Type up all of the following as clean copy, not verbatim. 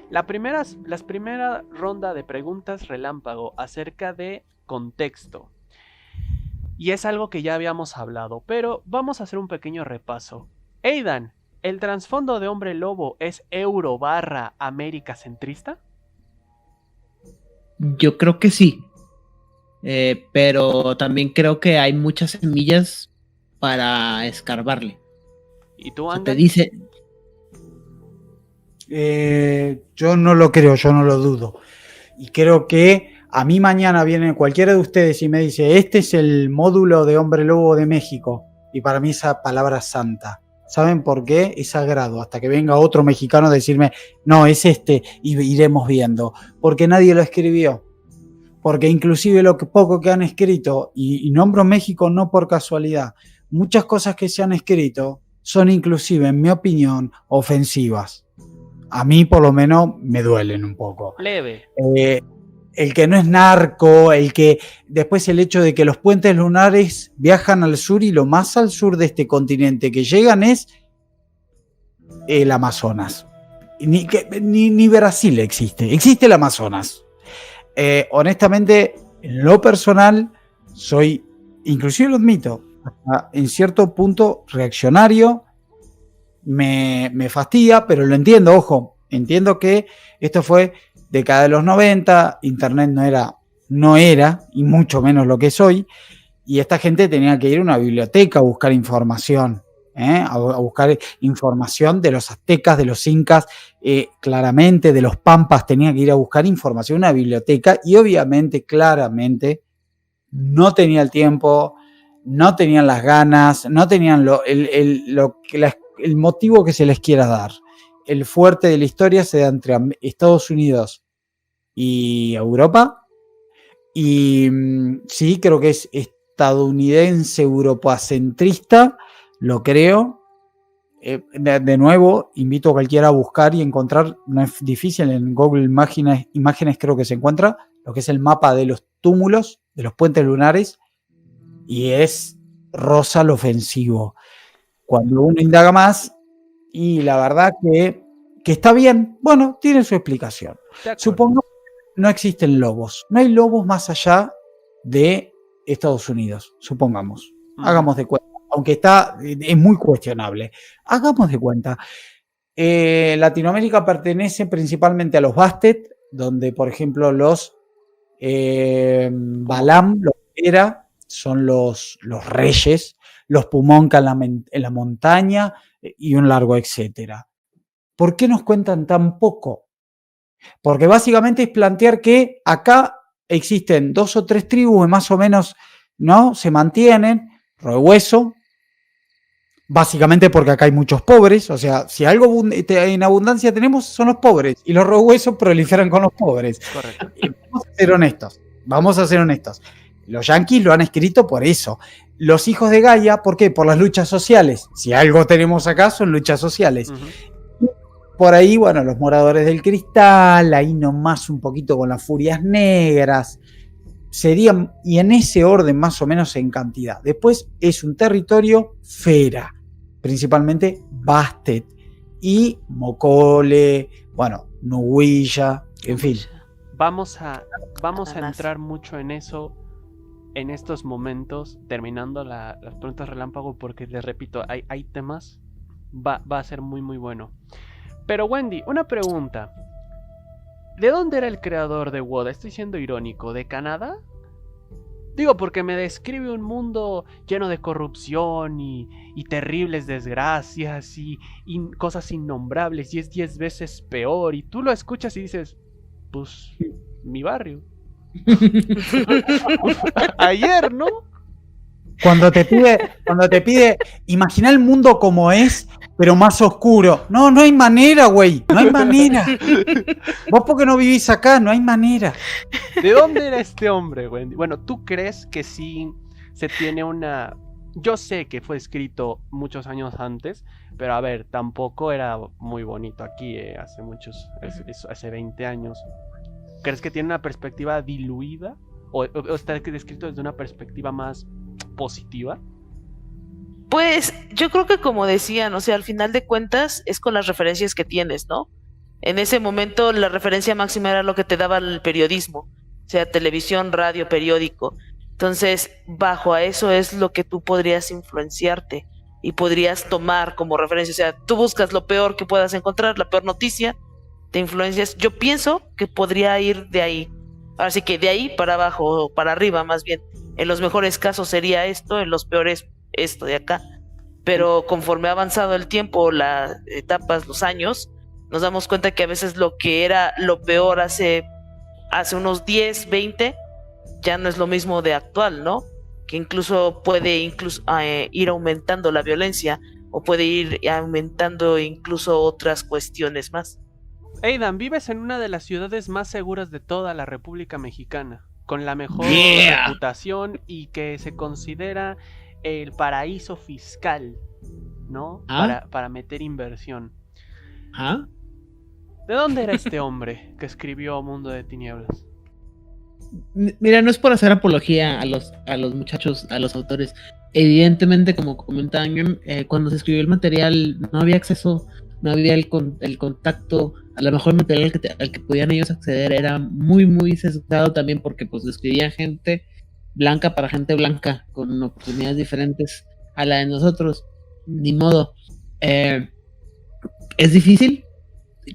Las primera ronda de preguntas relámpago acerca de contexto. Y es algo que ya habíamos hablado, pero vamos a hacer un pequeño repaso. Aidan, ¿el trasfondo de Hombre Lobo es euro barra América centrista? Yo creo que sí, pero también creo que hay muchas semillas para escarbarle. ¿Y tú, O sea, te Ángel? dice, Yo no lo creo, yo no lo dudo. Y creo que a mí mañana viene cualquiera de ustedes y me dice, este es el módulo de Hombre Lobo de México. Y para mí esa palabra es santa. ¿Saben por qué? Es sagrado. Hasta que venga otro mexicano a decirme, no, es este, y iremos viendo. Porque nadie lo escribió. Porque inclusive lo que poco que han escrito, y nombro México no por casualidad, muchas cosas que se han escrito son inclusive, en mi opinión, ofensivas. A mí por lo menos me duelen un poco. Leve. El que no es narco, el que después el hecho de que los puentes lunares viajan al sur y lo más al sur de este continente que llegan es el Amazonas. Ni Brasil existe el Amazonas. Honestamente, en lo personal, soy, inclusive lo admito, en cierto punto reaccionario, me fastidia, pero lo entiendo, ojo, entiendo que esto fue década de los 90, internet no era, y mucho menos lo que es hoy, y esta gente tenía que ir a una biblioteca a buscar información, a buscar información de los aztecas, de los incas, claramente de los pampas, tenía que ir a buscar información en una biblioteca, y obviamente, claramente, no tenía el tiempo, no tenían las ganas, no tenían el motivo que se les quiera dar. El fuerte de la historia se da entre Estados Unidos y Europa. Y sí, creo que es estadounidense, europacentrista, lo creo. De nuevo, invito a cualquiera a buscar y encontrar, no es difícil, en Google Imágenes creo que se encuentra, lo que es el mapa de los túmulos, de los puentes lunares, y es rosa lo ofensivo. Cuando uno indaga más, y la verdad que está bien, bueno, tiene su explicación. Supongo que no existen lobos, no hay lobos más allá de Estados Unidos, supongamos. Hagamos de cuenta, aunque es muy cuestionable. Hagamos de cuenta. Latinoamérica pertenece principalmente a los Bastet, donde, por ejemplo, los Balam, los Era, son los reyes, los Pumonca en la montaña y un largo etcétera. ¿Por qué nos cuentan tan poco? Porque básicamente es plantear que acá existen 2 o 3 tribus que más o menos, ¿no?, se mantienen, Roehueso, básicamente porque acá hay muchos pobres, o sea, si algo en abundancia tenemos son los pobres, y los Roehuesos proliferan con los pobres. Correcto. Vamos a ser honestos. Los yanquis lo han escrito por eso. Los hijos de Gaia, ¿por qué? Por las luchas sociales. Si algo tenemos acá son luchas sociales. Por ahí, bueno, los moradores del cristal, ahí nomás un poquito con las furias negras, serían, y en ese orden más o menos en cantidad. Después es un territorio fera, principalmente Bastet, y Mocole, bueno, Nuhuilla, en fin. Vamos a entrar mucho en eso en estos momentos, terminando las preguntas relámpago, porque les repito, hay temas, va a ser muy muy bueno. Pero Wendy, una pregunta. ¿De dónde era el creador de WOD? Estoy siendo irónico, ¿de Canadá? Digo, porque me describe un mundo lleno de corrupción y terribles desgracias y cosas innombrables, y es 10 veces peor, y tú lo escuchas y dices, pues, mi barrio. Ayer, ¿no? Cuando te pide, imagina el mundo como es, pero más oscuro. No hay manera, güey, no hay manera. Vos porque no vivís acá, no hay manera. ¿De dónde era este hombre, Wendy? Bueno, ¿tú crees que sí se tiene una...? Yo sé que fue escrito muchos años antes, pero a ver, tampoco era muy bonito aquí, hace 20 años. ¿Crees que tiene una perspectiva diluida? ¿O está escrito desde una perspectiva más positiva? Pues yo creo que, como decían, o sea, al final de cuentas es con las referencias que tienes, ¿no? En ese momento la referencia máxima era lo que te daba el periodismo, o sea, televisión, radio, periódico. Entonces, bajo a eso es lo que tú podrías influenciarte y podrías tomar como referencia. O sea, tú buscas lo peor que puedas encontrar, la peor noticia, te influencias. Yo pienso que podría ir de ahí. Ahora sí que de ahí para abajo o para arriba, más bien. En los mejores casos sería esto, en los peores esto de acá. Pero conforme ha avanzado el tiempo, las etapas, los años, nos damos cuenta que a veces lo que era lo peor hace unos 10, 20, ya no es lo mismo de actual, ¿no? Que incluso puede ir aumentando la violencia o puede ir aumentando incluso otras cuestiones más. Aidan, vives en una de las ciudades más seguras de toda la República Mexicana, con la mejor reputación y que se considera el paraíso fiscal, ¿no? Para meter inversión. ¿Ah? ¿De dónde era este hombre que escribió Mundo de Tinieblas? Mira, no es por hacer apología a los muchachos, a los autores. Evidentemente, como comentaban, cuando se escribió el material no había acceso, no había el contacto. A lo mejor el material al que podían ellos acceder era muy, muy sesgado también porque pues escribían gente blanca para gente blanca, con oportunidades diferentes a la de nosotros. Ni modo. Es difícil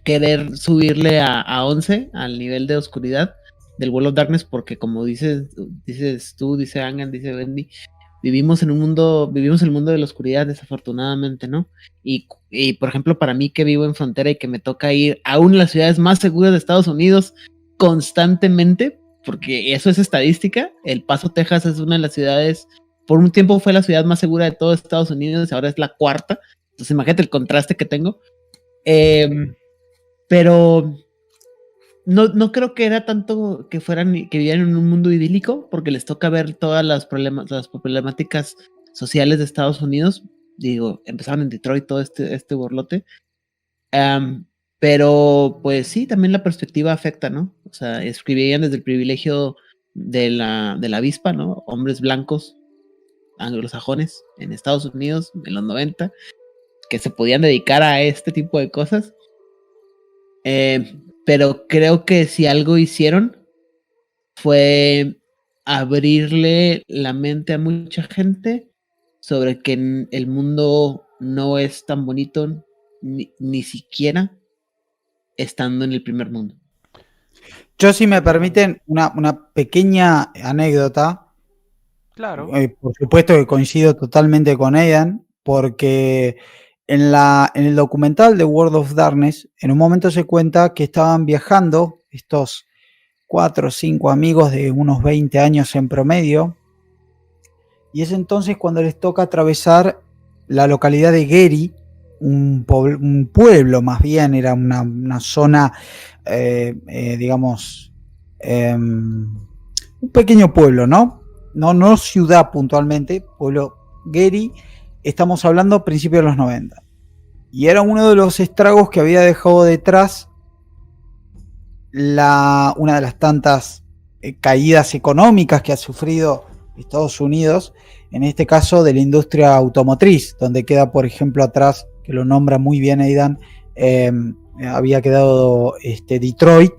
querer subirle a 11 al nivel de oscuridad del World of Darkness, porque como dices tú, dice Angan, dice Bendy, vivimos el mundo de la oscuridad, desafortunadamente, ¿no? Y por ejemplo, para mí que vivo en frontera y que me toca ir a una de las ciudades más seguras de Estados Unidos constantemente, porque eso es estadística, El Paso, Texas es una de las ciudades, por un tiempo fue la ciudad más segura de todo Estados Unidos, ahora es la cuarta, entonces imagínate el contraste que tengo. Pero no creo que era tanto que vivieran en un mundo idílico, porque les toca ver todas las problemáticas sociales de Estados Unidos. Digo, empezaron en Detroit todo este borlote. Pero pues sí, también la perspectiva afecta, ¿no? O sea, escribían desde el privilegio de la avispa, ¿no? Hombres blancos anglosajones en Estados Unidos en los 90 que se podían dedicar a este tipo de cosas. Pero creo que si algo hicieron fue abrirle la mente a mucha gente sobre que el mundo no es tan bonito ni siquiera estando en el primer mundo. Yo, si me permiten, una pequeña anécdota. Claro. Por supuesto que coincido totalmente con Aidan, porque en el documental de World of Darkness, en un momento se cuenta que estaban viajando estos 4 o 5 amigos de unos 20 años en promedio, y es entonces cuando les toca atravesar la localidad de Gary, un pueblo más bien, era una zona, digamos, un pequeño pueblo, ¿no? No ciudad puntualmente, pueblo Gary, estamos hablando a principios de los 90. Y era uno de los estragos que había dejado detrás una de las tantas caídas económicas que ha sufrido Estados Unidos, en este caso de la industria automotriz, donde queda, por ejemplo, atrás, que lo nombra muy bien Aidan, había quedado Detroit,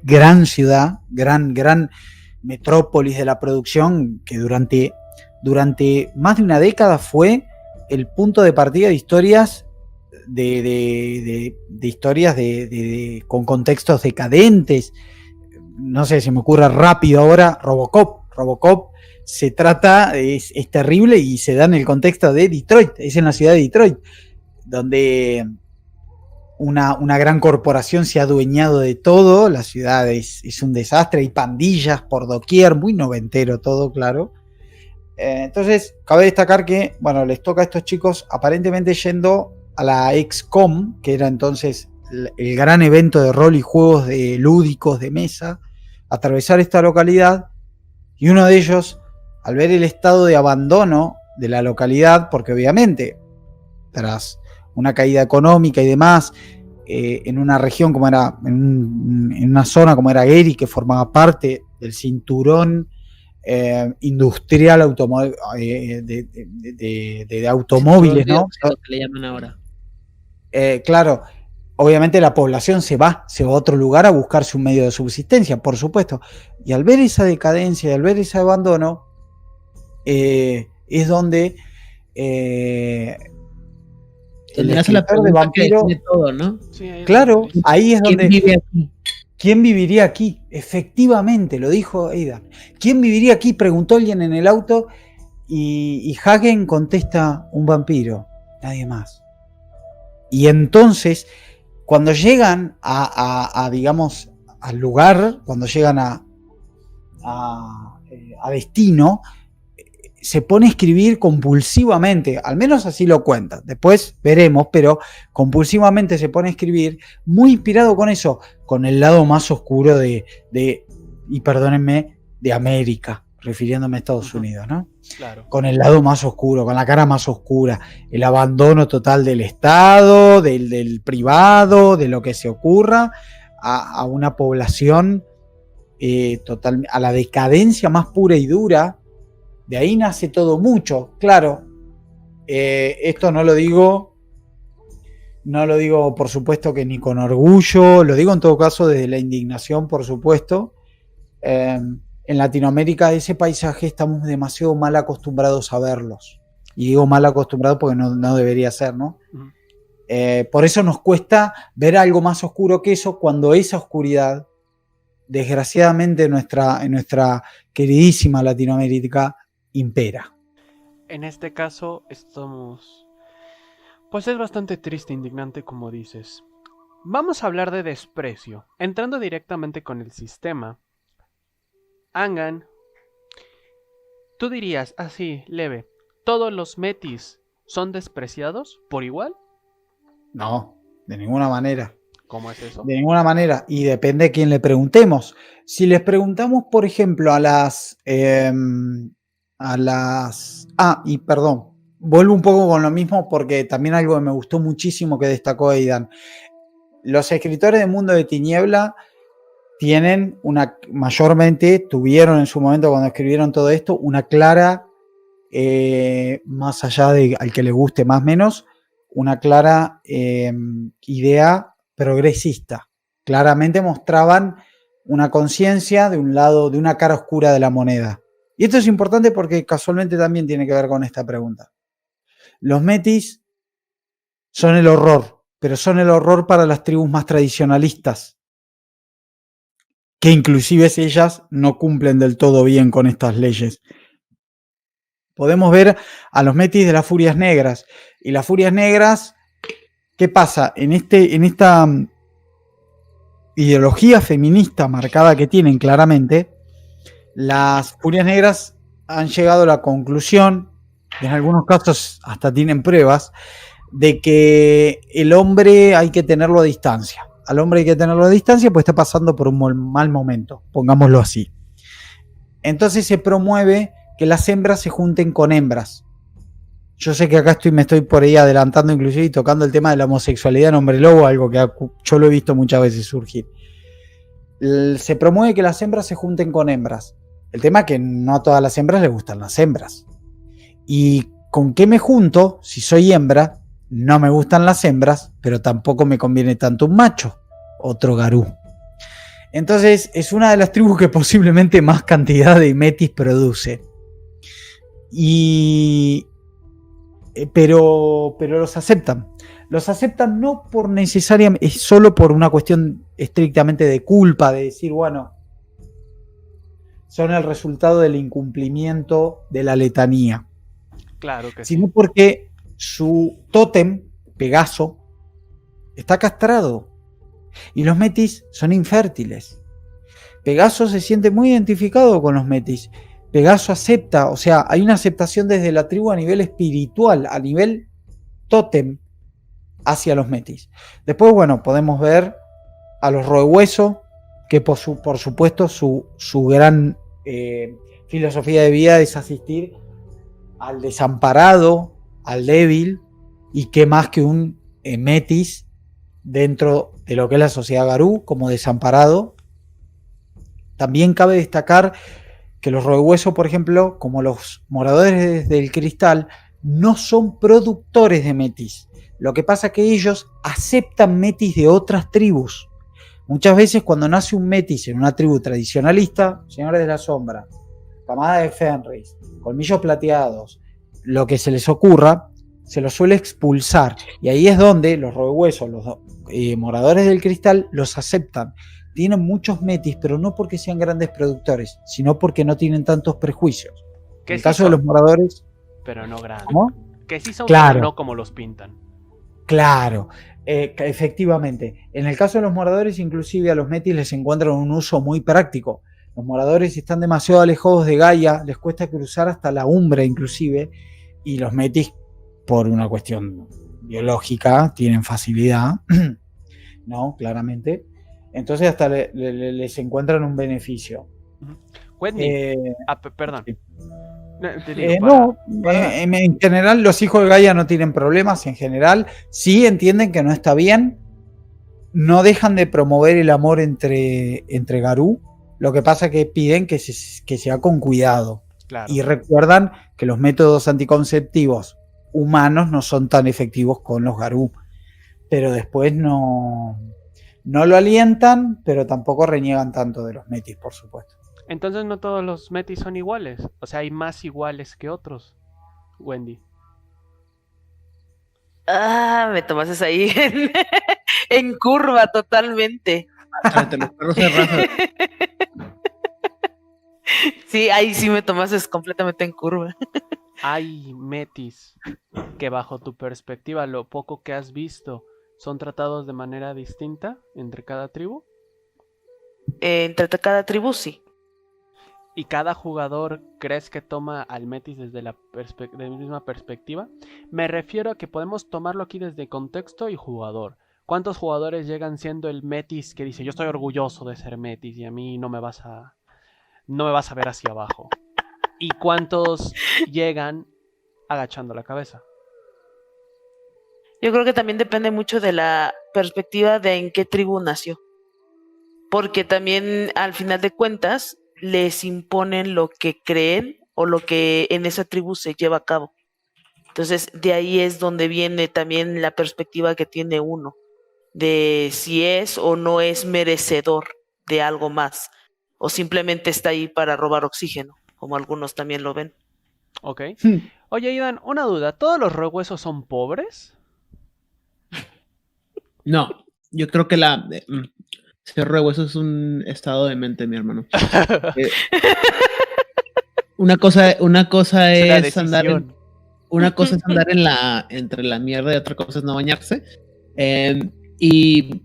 gran ciudad, gran metrópolis de la producción, que durante más de una década fue el punto de partida de historias de historias con contextos decadentes. No sé, se me ocurre rápido ahora Robocop se trata, es terrible y se da en el contexto de Detroit, es en la ciudad de Detroit, donde una gran corporación se ha adueñado de todo, la ciudad es un desastre, hay pandillas por doquier, muy noventero todo, claro. Entonces, cabe destacar que, bueno, les toca a estos chicos aparentemente yendo a la XCOM, que era entonces el gran evento de rol y juegos lúdicos de mesa, atravesar esta localidad, y uno de ellos, al ver el estado de abandono de la localidad, porque obviamente, tras una caída económica y demás, en una región como era, en una zona como era Gary, que formaba parte del cinturón industrial de automóviles, ¿no? Es lo que le llaman ahora. Claro, obviamente la población se va a otro lugar a buscarse un medio de subsistencia, por supuesto. Y al ver esa decadencia, y al ver ese abandono, es donde el Donde hace la escritor de pregunta que vampiro, define todo, ¿no? Sí, ahí es claro, donde dice, ahí es ¿Quién donde vive aquí? ¿quién viviría aquí? Efectivamente, lo dijo Aidan. ¿Quién viviría aquí? Preguntó alguien en el auto y Hagen contesta: un vampiro, nadie más. Y entonces, cuando llegan digamos, al lugar, cuando llegan a destino, se pone a escribir compulsivamente, al menos así lo cuenta, después veremos, pero compulsivamente se pone a escribir, muy inspirado con eso, con el lado más oscuro y perdónenme, de América, refiriéndome a Estados Unidos, ¿no? claro. Con el lado más oscuro, con la cara más oscura, el abandono total del Estado, del privado, de lo que se ocurra, a una población total, a la decadencia más pura y dura. De ahí nace todo mucho, claro. Esto no lo digo por supuesto que ni con orgullo, lo digo en todo caso desde la indignación, por supuesto. En Latinoamérica ese paisaje estamos demasiado mal acostumbrados a verlos. Y digo mal acostumbrados porque no debería ser, ¿no? Ujú. Por eso nos cuesta ver algo más oscuro que eso, cuando esa oscuridad, desgraciadamente en nuestra queridísima Latinoamérica, impera. En este caso estamos... Pues es bastante triste, indignante, como dices. Vamos a hablar de desprecio. Entrando directamente con el sistema. Angan, tú dirías, así, leve, ¿todos los metis son despreciados por igual? No, de ninguna manera. ¿Cómo es eso? De ninguna manera. Y depende de quién le preguntemos. Si les preguntamos, por ejemplo, y perdón, vuelvo un poco con lo mismo porque también algo que me gustó muchísimo que destacó Aidan. Los escritores de Mundo de Tiniebla tuvieron en su momento cuando escribieron todo esto, una clara, más allá de al que le guste más o menos, una clara idea progresista. Claramente mostraban una conciencia de un lado, de una cara oscura de la moneda. Y esto es importante porque casualmente también tiene que ver con esta pregunta. Los metis son el horror, pero son el horror para las tribus más tradicionalistas, que inclusive ellas no cumplen del todo bien con estas leyes. Podemos ver a los metis de las Furias Negras. Y las Furias Negras, ¿qué pasa? En esta ideología feminista marcada que tienen claramente, las Furias Negras han llegado a la conclusión, y en algunos casos hasta tienen pruebas, de que el hombre hay que tenerlo a distancia. Al hombre hay que tenerlo a distancia pues está pasando por un mal momento, pongámoslo así. Entonces se promueve que las hembras se junten con hembras. Yo sé que acá me estoy por ahí adelantando inclusive y tocando el tema de la homosexualidad en hombre lobo, algo que yo lo he visto muchas veces surgir. Se promueve que las hembras se junten con hembras. El tema es que no a todas las hembras les gustan las hembras. ¿Y con qué me junto? Si soy hembra, no me gustan las hembras, pero tampoco me conviene tanto un macho, otro garú. Entonces es una de las tribus que posiblemente más cantidad de metis produce. Pero los aceptan. Los aceptan no por necesariamente, es solo por una cuestión estrictamente de culpa, de decir, bueno, son el resultado del incumplimiento de la letanía. Claro que sí. Sino porque su tótem, Pegaso, está castrado. Y los metis son infértiles. Pegaso se siente muy identificado con los metis. Pegaso acepta, o sea, hay una aceptación desde la tribu a nivel espiritual, a nivel tótem, hacia los metis. Después, bueno, podemos ver a los roehueso, que por supuesto su gran filosofía de vida es asistir al desamparado, al débil, y qué más que un metis dentro de lo que es la sociedad garú como desamparado. También cabe destacar que los roehueso, por ejemplo, como los moradores del cristal, no son productores de metis. Lo que pasa es que ellos aceptan metis de otras tribus. Muchas veces cuando nace un metis en una tribu tradicionalista, Señores de la Sombra, Camada de Fenris, Colmillos Plateados, lo que se les ocurra, se los suele expulsar. Y ahí es donde los robehuesos, los moradores del cristal, los aceptan. Tienen muchos metis, pero no porque sean grandes productores, sino porque no tienen tantos prejuicios. En el caso de los moradores... Pero no grandes. ¿Cómo? Que sí son, claro, pero no como los pintan. Claro, efectivamente. En el caso de los moradores, inclusive a los metis les encuentran un uso muy práctico. Los moradores están demasiado alejados de Gaia, les cuesta cruzar hasta la Umbra inclusive, y los metis, por una cuestión biológica, tienen facilidad, ¿no? Claramente. Entonces hasta les encuentran un beneficio. Wendy, perdón. Sí. Te digo, en general los hijos de Gaia no tienen problemas, en general sí entienden que no está bien, no dejan de promover el amor entre Garú, lo que pasa es que piden que sea con cuidado. Claro. Y recuerdan que los métodos anticonceptivos humanos no son tan efectivos con los Garú, pero después no lo alientan, pero tampoco reniegan tanto de los metis, por supuesto. Entonces no todos los metis son iguales. O sea, hay más iguales que otros, Wendy. Me tomaste ahí en curva totalmente. Sí, ahí sí me tomaste completamente en curva. Hay metis que bajo tu perspectiva, lo poco que has visto, ¿son tratados de manera distinta entre cada tribu? Entre cada tribu, sí. ¿Y cada jugador crees que toma al metis desde la misma perspectiva? Me refiero a que podemos tomarlo aquí desde contexto y jugador. ¿Cuántos jugadores llegan siendo el metis que dice yo estoy orgulloso de ser metis y a mí no me vas a ver hacia abajo? ¿Y cuántos llegan agachando la cabeza? Yo creo que también depende mucho de la perspectiva de en qué tribu nació. Porque también al final de cuentas les imponen lo que creen o lo que en esa tribu se lleva a cabo. Entonces, de ahí es donde viene también la perspectiva que tiene uno, de si es o no es merecedor de algo más, o simplemente está ahí para robar oxígeno, como algunos también lo ven. Ok. Oye, Idan, una duda, ¿todos los robehuesos son pobres? No, yo creo que ser robehueso es un estado de mente, mi hermano. Una cosa es andar entre la mierda y otra cosa es no bañarse. Y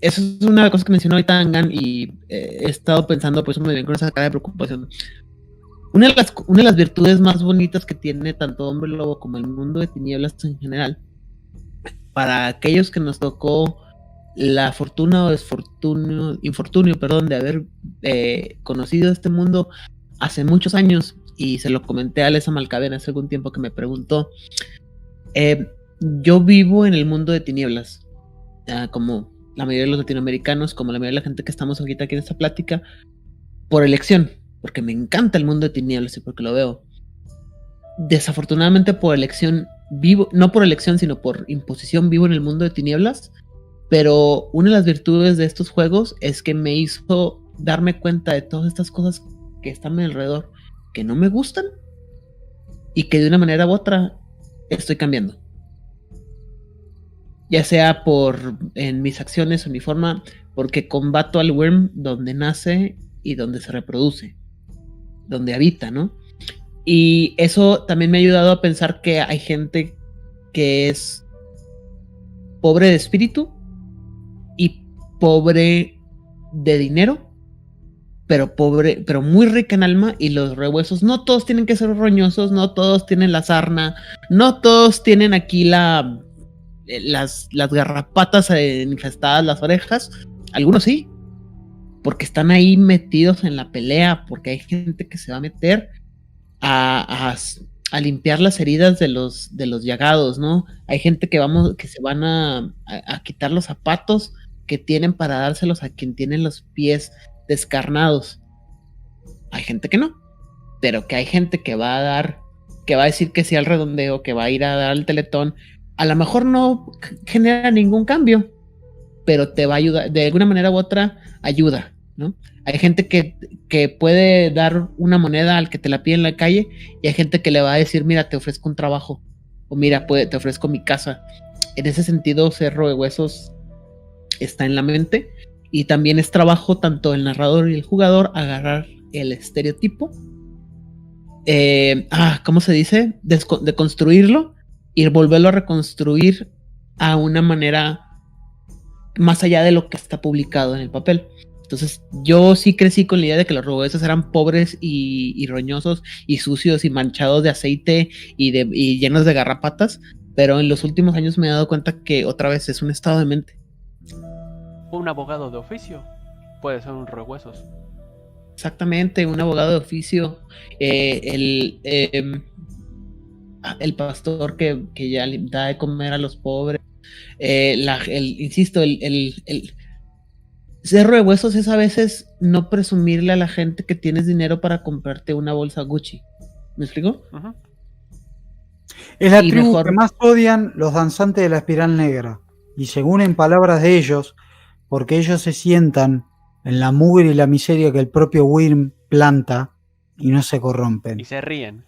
eso es una cosa que mencionó ahorita Angan y he estado pensando, pues me viene con esa cara de preocupación. Una de las virtudes más bonitas que tiene tanto Hombre Lobo como el mundo de tinieblas en general, para aquellos que nos tocó la fortuna o infortunio, de haber conocido este mundo hace muchos años, y se lo comenté a Alessa Malcavena hace algún tiempo que me preguntó, yo vivo en el mundo de tinieblas, como la mayoría de los latinoamericanos, como la mayoría de la gente que estamos ahorita aquí en esta plática, por elección, porque me encanta el mundo de tinieblas y porque lo veo. Desafortunadamente por elección vivo, no por elección sino por imposición vivo en el mundo de tinieblas, pero una de las virtudes de estos juegos es que me hizo darme cuenta de todas estas cosas que están a mi alrededor que no me gustan y que de una manera u otra estoy cambiando, ya sea en mis acciones o mi forma, porque combato al Wyrm donde nace y donde se reproduce, donde habita, ¿no? Y eso también me ha ayudado a pensar que hay gente que es pobre de espíritu y pobre de dinero, pero muy rica en alma, y los rehuesos no todos tienen que ser roñosos, no todos tienen la sarna, no todos tienen aquí las garrapatas infestadas, las orejas, algunos sí, porque están ahí metidos en la pelea, porque hay gente que se va a meter a limpiar las heridas de los llagados, ¿no? Hay gente que se van a quitar los zapatos que tienen para dárselos a quien tiene los pies descarnados. Hay gente que no, pero que hay gente que va a decir que sí al redondeo, que va a ir a dar el teletón a lo mejor no genera ningún cambio, pero te va a ayudar, de alguna manera u otra, ayuda, ¿no? Hay gente que puede dar una moneda al que te la pide en la calle, y hay gente que le va a decir, mira, te ofrezco un trabajo, o mira, te ofrezco mi casa. En ese sentido, Cerro de Huesos está en la mente, y también es trabajo tanto el narrador y el jugador agarrar el estereotipo, ¿cómo se dice? De construirlo y volverlo a reconstruir a una manera más allá de lo que está publicado en el papel. Entonces yo sí crecí con la idea de que los roboesos eran pobres y roñosos y sucios y manchados de aceite y llenos de garrapatas, pero en los últimos años me he dado cuenta que otra vez es un estado de mente. Un abogado de oficio puede ser un rohuesos. Exactamente, un abogado de oficio, el pastor que ya le da de comer a los pobres, insisto, el Cerro de Huesos es a veces no presumirle a la gente que tienes dinero para comprarte una bolsa Gucci. ¿Me explico? Uh-huh. Es la tribu que más odian los danzantes de la espiral negra. Y según en palabras de ellos, porque ellos se sientan en la mugre y la miseria que el propio Wyrm planta y no se corrompen. Y se ríen.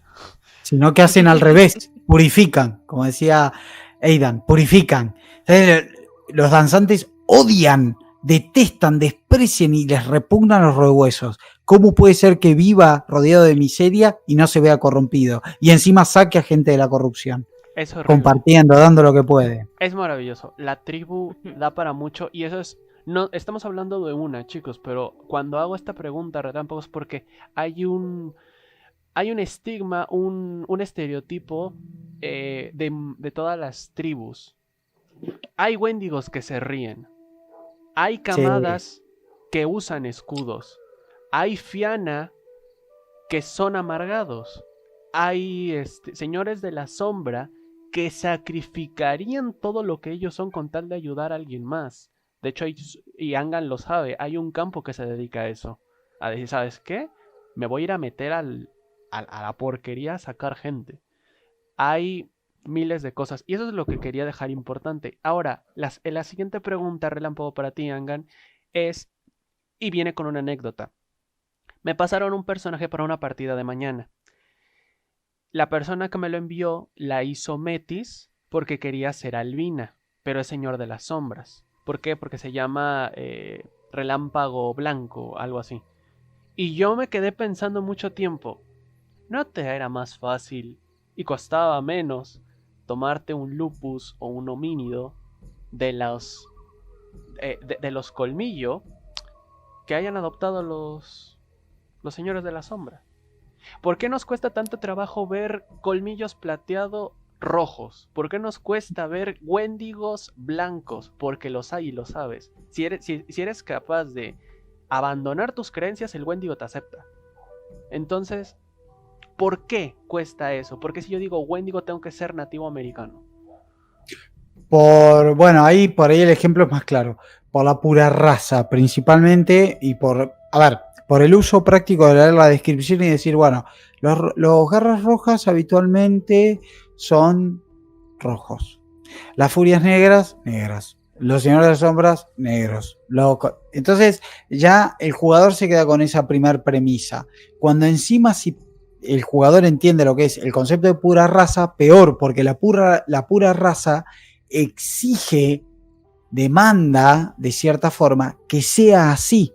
Sino que hacen al revés, purifican, como decía Aidan, purifican. Entonces, los danzantes odian, detestan, desprecian y les repugnan los rohuesos. ¿Cómo puede ser que viva rodeado de miseria y no se vea corrompido? Y encima saque a gente de la corrupción. Es horrible. Compartiendo, dando lo que puede. Es maravilloso. La tribu da para mucho y eso es... No, estamos hablando de una, chicos, pero cuando hago esta pregunta, relámpagos, es porque hay un estigma, un estereotipo de todas las tribus. Hay wendigos que se ríen. Hay camadas que usan escudos. Hay fiana que son amargados. Hay señores de la sombra que sacrificarían todo lo que ellos son con tal de ayudar a alguien más. De hecho, y Angan lo sabe, hay un campo que se dedica a eso. A decir, ¿sabes qué? Me voy a ir a meter a la porquería a sacar gente. Hay miles de cosas. Y eso es lo que quería dejar importante. Ahora, la siguiente pregunta, relámpago para ti, Angan, es... Y viene con una anécdota. Me pasaron un personaje para una partida de mañana. La persona que me lo envió la hizo Metis porque quería ser albina, pero es señor de las sombras. ¿Por qué? Porque se llama Relámpago Blanco, algo así. Y yo me quedé pensando mucho tiempo, ¿no te era más fácil y costaba menos tomarte un lupus o un homínido de los colmillo que hayan adoptado los señores de la sombra? ¿Por qué nos cuesta tanto trabajo ver colmillos plateados rojos? ¿Por qué nos cuesta ver wendigos blancos? Porque los hay y lo sabes. Si eres capaz de abandonar tus creencias, el wendigo te acepta. Entonces, ¿por qué cuesta eso? Porque si yo digo wendigo, tengo que ser nativo americano. Por ahí el ejemplo es más claro. Por la pura raza, principalmente, y por el uso práctico de leer la descripción y decir, bueno, los garras rojas habitualmente son rojos. Las furias negras, negras. Los señores de las sombras, negros. Entonces ya el jugador se queda con esa primer premisa. Cuando encima si el jugador entiende lo que es el concepto de pura raza, peor, porque la pura raza exige, demanda de cierta forma que sea así.